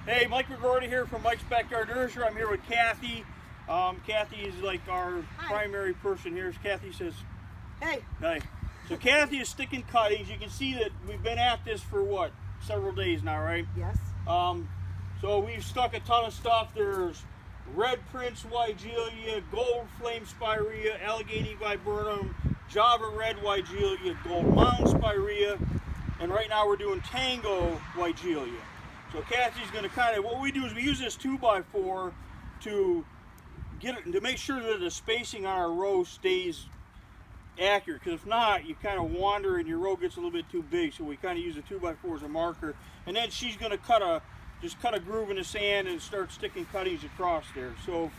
Hey, Mike McGordy here from Mike's Backyard Nursery. I'm here with Kathy. Kathy is like our primary person here. Kathy says, hey. Hi. So Kathy is sticking cuttings. You can see that we've been at this for what, several days now, right? Yes. So we've stuck a ton of stuff. There's red prince Weigelia, gold flame spirea, Allegheny viburnum, Java red Weigelia, gold mound spirea, and right now we're doing tango Weigelia. So Kathy's going to kind of, what we do is we use this 2x4 to get it, to make sure that the spacing on our row stays accurate, because if not, you kind of wander and your row gets a little bit too big. So we kind of use a 2x4 as a marker, and then she's going to just cut a groove in the sand and start sticking cuttings across there. So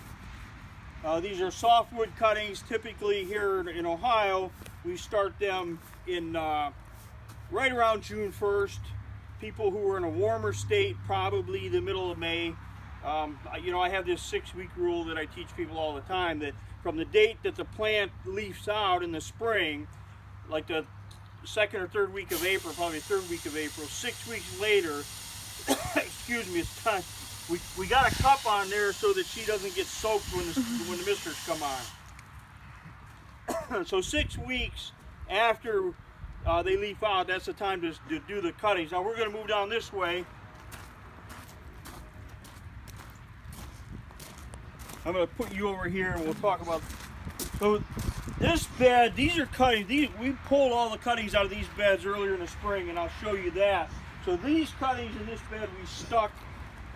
these are softwood cuttings. Typically here in Ohio, we start them in right around June 1st. People who are in a warmer state, probably the middle of May. You know, I have this 6-week rule that I teach people all the time, that from the date that the plant leaves out in the spring, like the second or third week of April, probably third week of April, 6 weeks later, excuse me, it's time. We got a cup on there so that she doesn't get soaked when the misters come on. So 6 weeks after they leaf out, that's the time to do the cuttings. Now we're going to move down this way. I'm going to put you over here and we'll talk about. So this bed, these are cuttings. We pulled all the cuttings out of these beds earlier in the spring, and I'll show you that. So these cuttings in this bed we stuck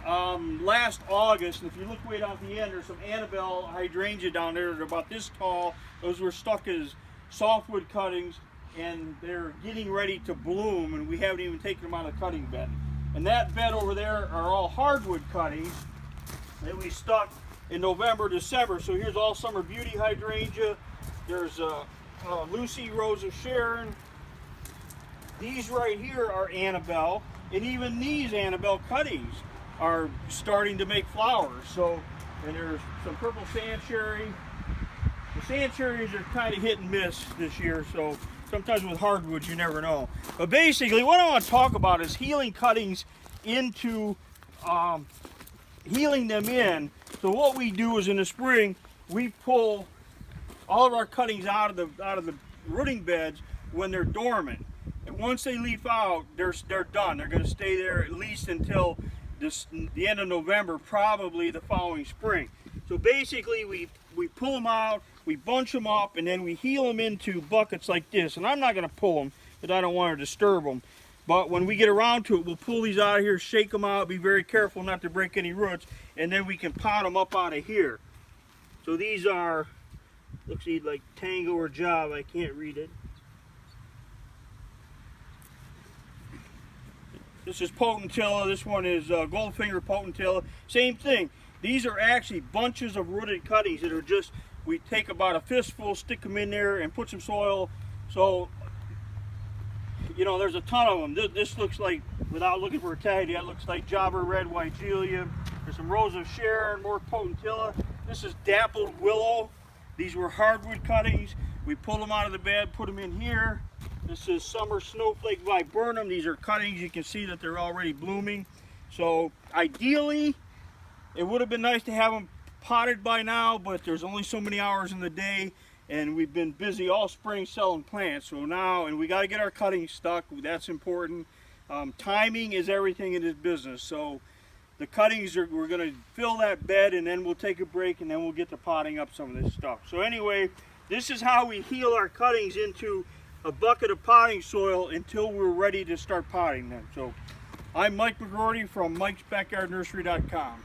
last August, and if you look way down at the end, there's some Annabelle hydrangea down there. They're about this tall. Those were stuck as softwood cuttings, and they're getting ready to bloom, and we haven't even taken them out of the cutting bed. And that bed over there are all hardwood cuttings that we stuck in November, December. So here's all summer beauty hydrangea. There's Lucy Rose of Sharon. These right here are Annabelle, and even these Annabelle cuttings are starting to make flowers. So, and there's some purple sand cherry. The sand cherries are kind of hit and miss this year, so sometimes with hardwoods you never know. But basically what I want to talk about is healing cuttings into healing them in. So what we do is in the spring we pull all of our cuttings out of the rooting beds when they're dormant. And once they leaf out, they're done. They're going to stay there at least until the end of November, probably the following spring. So basically we pull them out, we bunch them up, and then we heal them into buckets like this. And I'm not going to pull them because I don't want to disturb them. But when we get around to it, we'll pull these out of here, shake them out, be very careful not to break any roots, and then we can pot them up out of here. So these are, looks like Tango or Java, I can't read it. This is Potentilla, this one is Goldfinger Potentilla. Same thing. These are actually bunches of rooted cuttings that are just, we take about a fistful, stick them in there, and put some soil. So, you know, there's a ton of them. This looks like, without looking for a tag, that looks like Java Red Weigelia. There's some Rose of Sharon, more Potentilla. This is Dappled Willow. These were hardwood cuttings. We pulled them out of the bed, put them in here. This is Summer Snowflake Viburnum. These are cuttings. You can see that they're already blooming. So ideally, it would have been nice to have them potted by now, but there's only so many hours in the day, and we've been busy all spring selling plants. So now, and we got to get our cuttings stuck. That's important. Timing is everything in this business. So the cuttings we're going to fill that bed, and then we'll take a break, and then we'll get to potting up some of this stuff. So anyway, this is how we heal our cuttings into a bucket of potting soil until we're ready to start potting them. So I'm Mike McGordy from Mike'sBackyardNursery.com.